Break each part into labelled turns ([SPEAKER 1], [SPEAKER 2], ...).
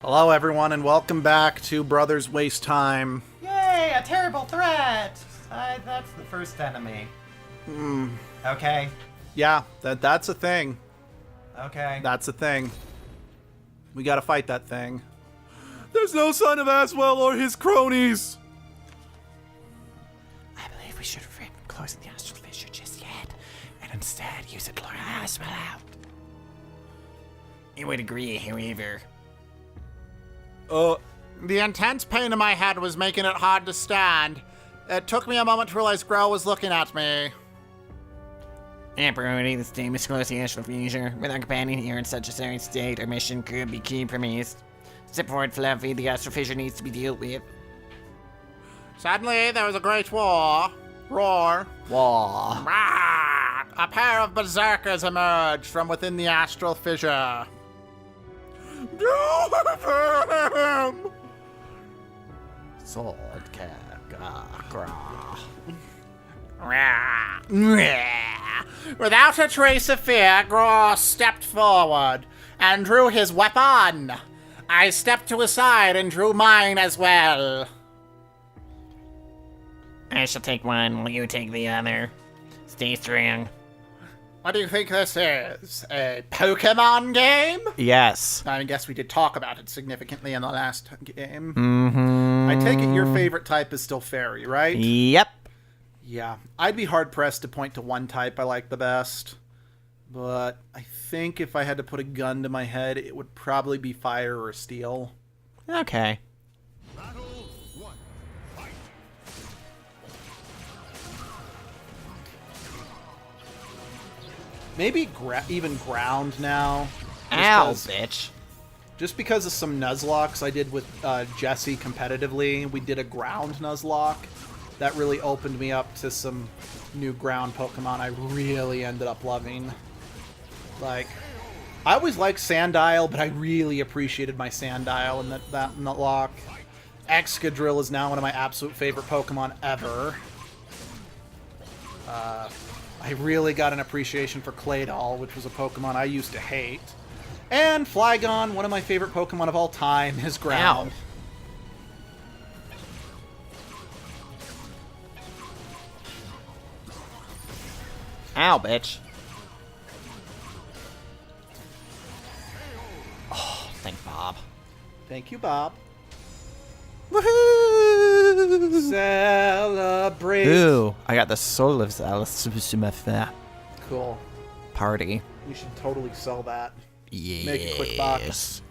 [SPEAKER 1] Hello, everyone, and welcome back to Brothers Waste Time.
[SPEAKER 2] Yay, a terrible threat! That's the first enemy. Okay,
[SPEAKER 1] Yeah, that's a thing.
[SPEAKER 2] okay.
[SPEAKER 1] That's a thing. We gotta fight that thing. There's no sign of Aswell or his cronies!
[SPEAKER 2] I believe we should refrain from closing the astral fissure just yet, and instead use it to lure Aswell out. You would agree, however.
[SPEAKER 1] The intense pain in my head was making it hard to stand. It took me a moment to realize Grell was looking at me.
[SPEAKER 2] Emperor, this day must close the astral fissure. With our companion here in such a serious state, our mission could be compromised. Step forward, Fluffy. The astral fissure needs to be dealt with.
[SPEAKER 1] Suddenly, there was a great war. Roar.
[SPEAKER 2] Wah.
[SPEAKER 1] Ah, a pair of berserkers emerged from within the astral fissure.
[SPEAKER 2] Sword cat.
[SPEAKER 1] Without a trace of fear, Gror stepped forward and drew his weapon. I stepped to his side and drew mine as well.
[SPEAKER 2] I shall take one while you take the other. Stay strong.
[SPEAKER 1] What do you think this is? A Pokemon game?
[SPEAKER 2] Yes.
[SPEAKER 1] I guess we did talk about it significantly in the last game.
[SPEAKER 2] Mm-hmm.
[SPEAKER 1] I take it your favorite type is still Fairy, right?
[SPEAKER 2] Yep.
[SPEAKER 1] Yeah. I'd be hard-pressed to point to one type I like the best. But I think if I had to put a gun to my head, it would probably be Fire or Steel.
[SPEAKER 2] Okay.
[SPEAKER 1] Maybe even Ground now.
[SPEAKER 2] Ow, bitch.
[SPEAKER 1] Just because of some Nuzlocks I did with Jesse competitively, we did a Ground Nuzlocke. That really opened me up to some new ground Pokemon I really ended up loving. Like, I always liked Sandile, but I really appreciated my Sandile in that Nuzlocke. Excadrill is now one of my absolute favorite Pokemon ever. I really got an appreciation for Claydol, which was a Pokemon I used to hate. And Flygon, one of my favorite Pokemon of all time, is Ground.
[SPEAKER 2] Ow, bitch. Oh, thank Bob.
[SPEAKER 1] Thank you, Bob.
[SPEAKER 2] Woohoo!
[SPEAKER 1] Celebrate.
[SPEAKER 2] Ooh, I got the soul of that
[SPEAKER 1] Cool.
[SPEAKER 2] party.
[SPEAKER 1] You should totally sell that.
[SPEAKER 2] Yes.
[SPEAKER 1] Make a quick box.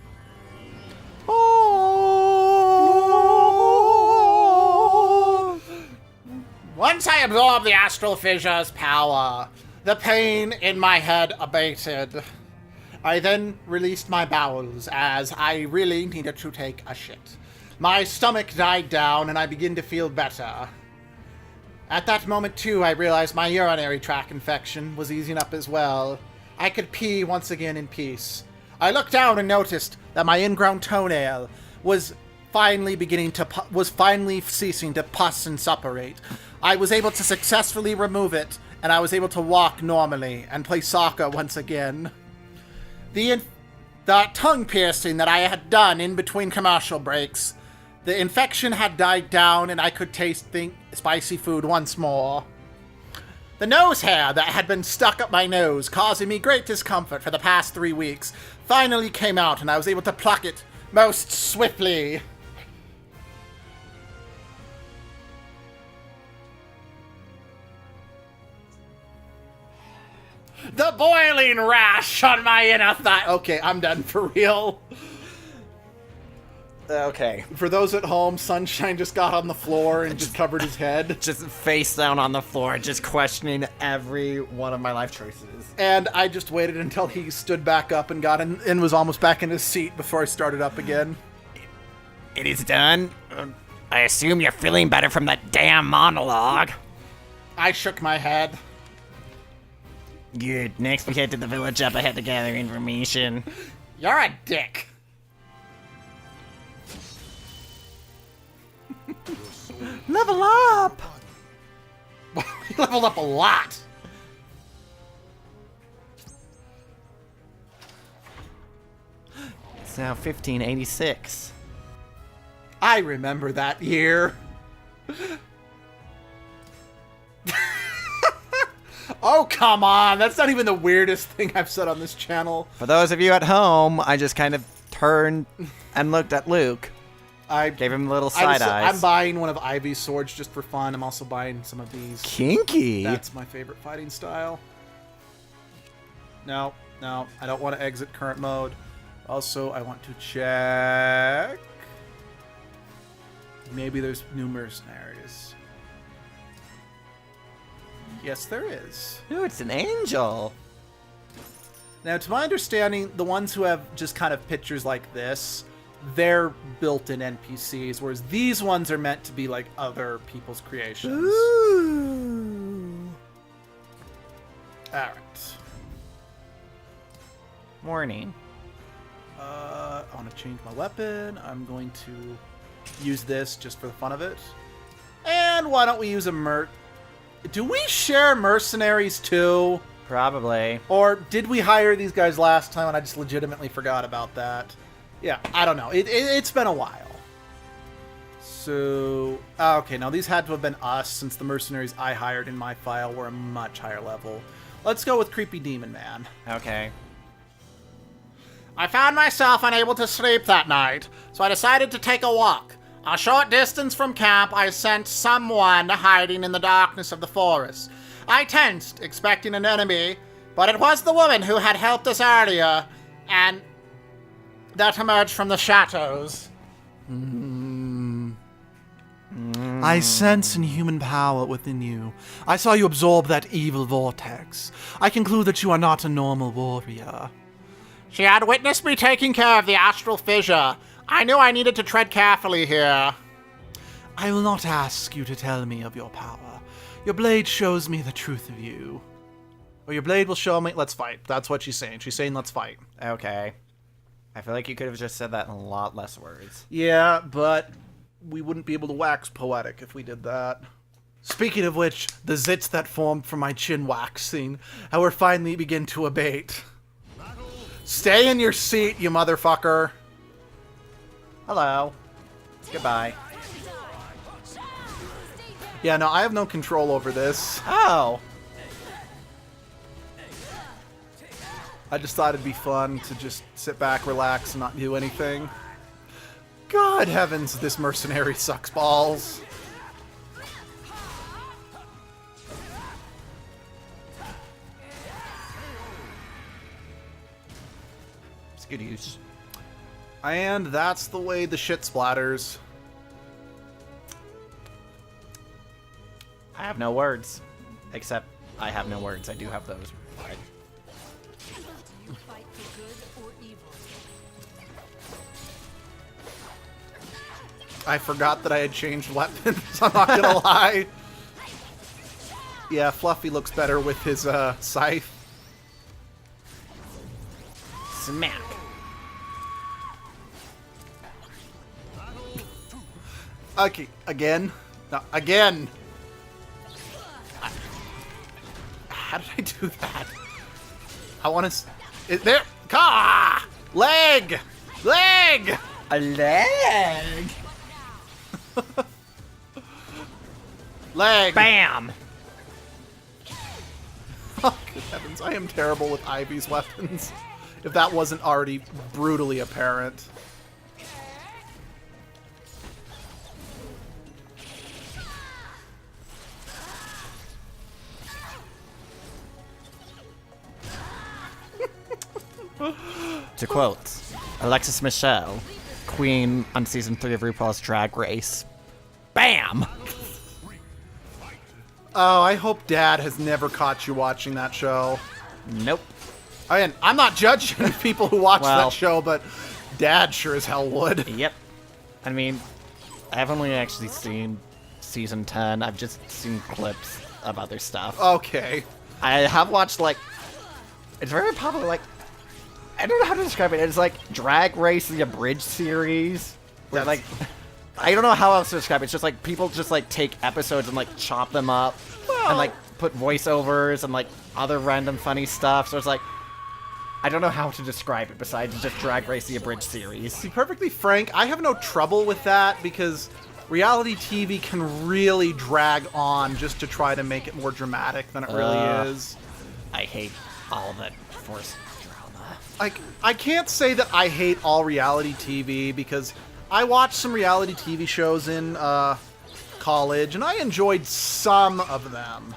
[SPEAKER 1] Once I absorbed the astral fissure's power, the pain in my head abated. I then released my bowels as I really needed to take a shit. My stomach died down and I began to feel better. At that moment, too, I realized my urinary tract infection was easing up as well. I could pee once again in peace. I looked down and noticed that my ingrown toenail was finally ceasing to pus and suppurate. I was able to successfully remove it, and I was able to walk normally and play soccer once again. The tongue piercing that I had done in between commercial breaks, the infection had died down and I could taste spicy food once more. The nose hair that had been stuck up my nose, causing me great discomfort for the past 3 weeks, finally came out and I was able to pluck it most swiftly. The boiling rash on my inner thigh. Okay, I'm done for real.
[SPEAKER 2] Okay.
[SPEAKER 1] For those at home, Sunshine just got on the floor and just covered his head.
[SPEAKER 2] Just face down on the floor, just questioning every one of my life choices.
[SPEAKER 1] And I just waited until he stood back up and got in and was almost back in his seat before I started up again.
[SPEAKER 2] It is done. I assume you're feeling better from that damn monologue.
[SPEAKER 1] I shook my head.
[SPEAKER 2] Good. Next, we head to the village up ahead to gather information.
[SPEAKER 1] You're a dick.
[SPEAKER 2] Level up!
[SPEAKER 1] He leveled up a lot.
[SPEAKER 2] It's now 1586.
[SPEAKER 1] I remember that year. Oh, come on. That's not even the weirdest thing I've said on this channel.
[SPEAKER 2] For those of you at home, I just kind of turned and looked at Luke.
[SPEAKER 1] I
[SPEAKER 2] Gave him little side eyes.
[SPEAKER 1] I'm buying one of Ivy's swords just for fun. I'm also buying some of these.
[SPEAKER 2] Kinky.
[SPEAKER 1] That's my favorite fighting style. No, I don't want to exit current mode. Also, I want to check. Maybe there's new mercenaries. Yes, there is.
[SPEAKER 2] Ooh, it's an angel.
[SPEAKER 1] Now, to my understanding, the ones who have just kind of pictures like this, they're built-in NPCs, whereas these ones are meant to be like other people's creations.
[SPEAKER 2] Ooh.
[SPEAKER 1] Alright.
[SPEAKER 2] Morning.
[SPEAKER 1] I want to change my weapon. I'm going to use this just for the fun of it. And why don't we use a Do we share mercenaries too?
[SPEAKER 2] Probably.
[SPEAKER 1] Or did we hire these guys last time and I just legitimately forgot about that? Yeah, I don't know. It's been a while. So, okay, now these had to have been us since the mercenaries I hired in my file were a much higher level. Let's go with Creepy Demon Man.
[SPEAKER 2] Okay.
[SPEAKER 1] I found myself unable to sleep that night, so I decided to take a walk. A short distance from camp, I sensed someone hiding in the darkness of the forest. I tensed, expecting an enemy, but it was the woman who had helped us earlier, and that emerged from the shadows. I sense inhuman power within you. I saw you absorb that evil vortex. I conclude that you are not a normal warrior. She had witnessed me taking care of the astral fissure. I knew I needed to tread carefully here. I will not ask you to tell me of your power. Your blade shows me the truth of you. Or your blade will show me... Let's fight. That's what she's saying. She's saying let's fight.
[SPEAKER 2] Okay. I feel like you could have just said that in a lot less words.
[SPEAKER 1] Yeah, but we wouldn't be able to wax poetic if we did that. Speaking of which, the zits that formed from my chin waxing, however, finally begin to abate. Stay in your seat, you motherfucker.
[SPEAKER 2] Hello. Goodbye.
[SPEAKER 1] Yeah, no, I have no control over this.
[SPEAKER 2] Oh.
[SPEAKER 1] I just thought it'd be fun to just sit back, relax, and not do anything. God heavens, this mercenary sucks balls.
[SPEAKER 2] It's good use.
[SPEAKER 1] And that's the way the shit splatters.
[SPEAKER 2] I have no words. Except, I have no words. I do have those. Right.
[SPEAKER 1] I forgot that I had changed weapons, I'm not gonna lie. Yeah, Fluffy looks better with his scythe.
[SPEAKER 2] Smack.
[SPEAKER 1] Okay, again. No, again. How did I do that? I want to... There! Ka! Leg! Leg!
[SPEAKER 2] A leg.
[SPEAKER 1] Leg!
[SPEAKER 2] Bam.
[SPEAKER 1] Oh, good heavens, I am terrible with Ivy's weapons. If that wasn't already brutally apparent.
[SPEAKER 2] To quote Alexis Michelle, Queen on season 3 of RuPaul's Drag Race. Bam!
[SPEAKER 1] Oh, I hope Dad has never caught you watching that show.
[SPEAKER 2] Nope.
[SPEAKER 1] I mean, I'm not judging people who watch
[SPEAKER 2] Well.
[SPEAKER 1] that show, but Dad sure as hell would.
[SPEAKER 2] Yep. I mean, I haven't only actually seen season 10. I've just seen clips of other stuff.
[SPEAKER 1] Okay.
[SPEAKER 2] I have watched, like... It's very popular, like... I don't know how to describe it. It's like Drag Race, the abridged series. Where, like... I don't know how else to describe it. It's just like people just like take episodes and like chop them up and like put voiceovers and like other random funny stuff. So it's like I don't know how to describe it besides just Drag Race the Abridged series.
[SPEAKER 3] To be perfectly frank, I have no trouble with that because reality TV can really drag on just to try to make it more dramatic than it really is.
[SPEAKER 2] I hate all the forced drama.
[SPEAKER 3] Like, I can't say that I hate all reality TV because I watched some reality TV shows in college and I enjoyed some of them.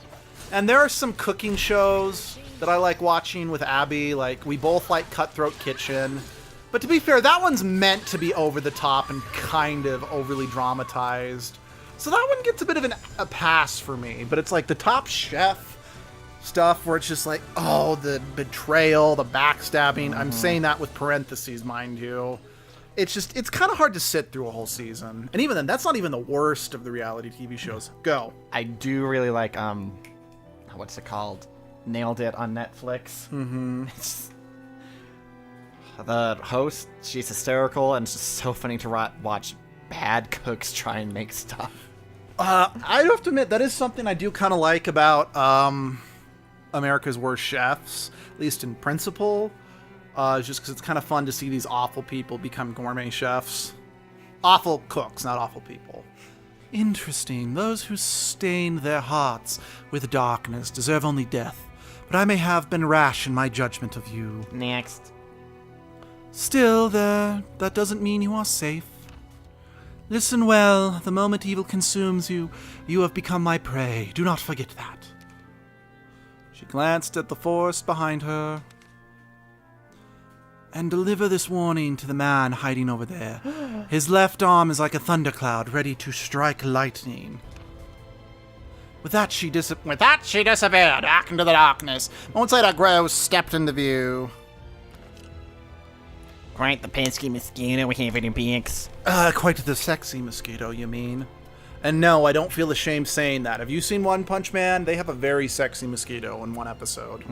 [SPEAKER 3] And there are some cooking shows that I like watching with Abby. Like, we both like Cutthroat Kitchen. But to be fair, that one's meant to be over the top and kind of overly dramatized. So that one gets a bit of a pass for me. But it's like the Top Chef stuff where it's just like, oh, the betrayal, the backstabbing. I'm saying that with parentheses, mind you. It's kind of hard to sit through a whole season. And even then, that's not even the worst of the reality TV shows. Go.
[SPEAKER 2] I do really like, what's it called? Nailed It on Netflix. Mm-hmm. The host, she's hysterical, and it's just so funny to watch bad cooks try and make stuff.
[SPEAKER 3] I have to admit, that is something I do kind of like about America's Worst Chefs, at least in principle. Just because it's kind of fun to see these awful people become gourmet chefs. Awful cooks, not awful people. Interesting. Those who stain their hearts with darkness deserve only death. But I may have been rash in my judgment of you.
[SPEAKER 2] Next.
[SPEAKER 3] Still, that doesn't mean you are safe. Listen well, the moment evil consumes you, you have become my prey. Do not forget that. She glanced at the forest behind her. And deliver this warning to the man hiding over there. His left arm is like a thundercloud, ready to strike lightning. With that, she disappeared. Back into the darkness. Moments later, Gross stepped into view.
[SPEAKER 2] Quite the pesky mosquito we have any beaks.
[SPEAKER 3] Quite the sexy mosquito, you mean? And no, I don't feel ashamed saying that. Have you seen One Punch Man? They have a very sexy mosquito in one episode.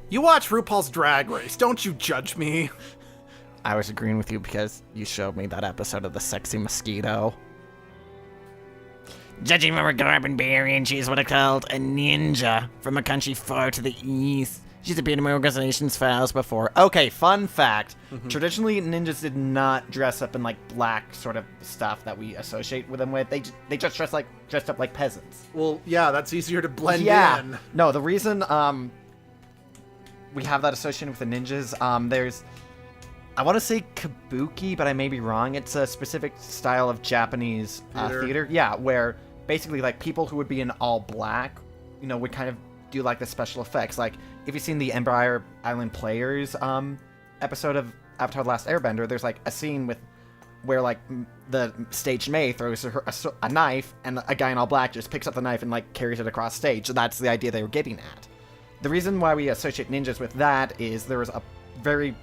[SPEAKER 3] You watch RuPaul's Drag Race. Don't you judge me.
[SPEAKER 2] I was agreeing with you because you showed me that episode of the sexy mosquito. Judging from her garb and bearing, she is what I called a ninja from a country far to the east. She's appeared in my organization's files before. Okay, fun fact. Traditionally, ninjas did not dress up in, like, black sort of stuff that we associate with them with. They just dressed up like peasants.
[SPEAKER 3] Well, yeah, that's easier to blend in.
[SPEAKER 2] No, the reason we have that associated with the ninjas, there's... I want to say kabuki, but I may be wrong. It's a specific style of Japanese theater. Yeah, where basically, like, people who would be in all black, you know, would kind of do, like, the special effects. Like, if you've seen the Empire Island Players episode of Avatar: The Last Airbender, there's, like, a scene where, like, the stage May throws a knife, and a guy in all black just picks up the knife and, like, carries it across stage. So that's the idea they were getting at. The reason why we associate ninjas with that is there was a very...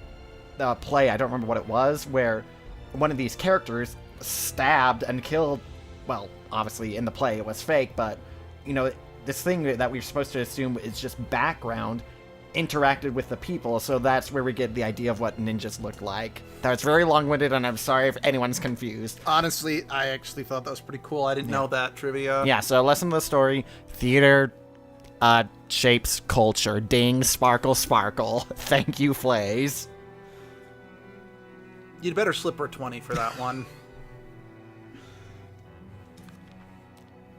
[SPEAKER 2] play, I don't remember what it was, where one of these characters stabbed and killed, well, obviously in the play it was fake, but, you know, this thing that we're supposed to assume is just background interacted with the people, so that's where we get the idea of what ninjas look like. That was very long-winded, and I'm sorry if anyone's confused.
[SPEAKER 3] Honestly, I actually thought that was pretty cool. I didn't know that trivia.
[SPEAKER 2] Yeah, so lesson of the story, theater shapes culture. Ding, sparkle, sparkle. Thank you, Flays.
[SPEAKER 3] You'd better slip her 20 for that one.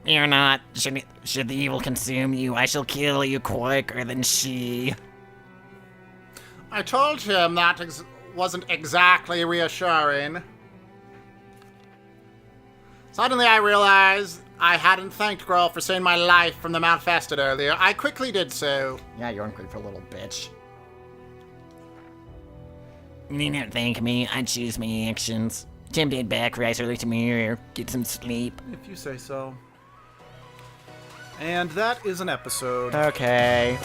[SPEAKER 2] You're not. Should the evil consume you, I shall kill you quicker than she.
[SPEAKER 1] I told him that wasn't exactly reassuring. Suddenly I realized I hadn't thanked Grohl for saving my life from the Mount Fested earlier. I quickly did so.
[SPEAKER 2] Yeah, you're ungrateful little bitch. You need not thank me. I choose my actions. Tim did back rise early tomorrow. Get some sleep.
[SPEAKER 3] If you say so. And that is an episode.
[SPEAKER 2] Okay.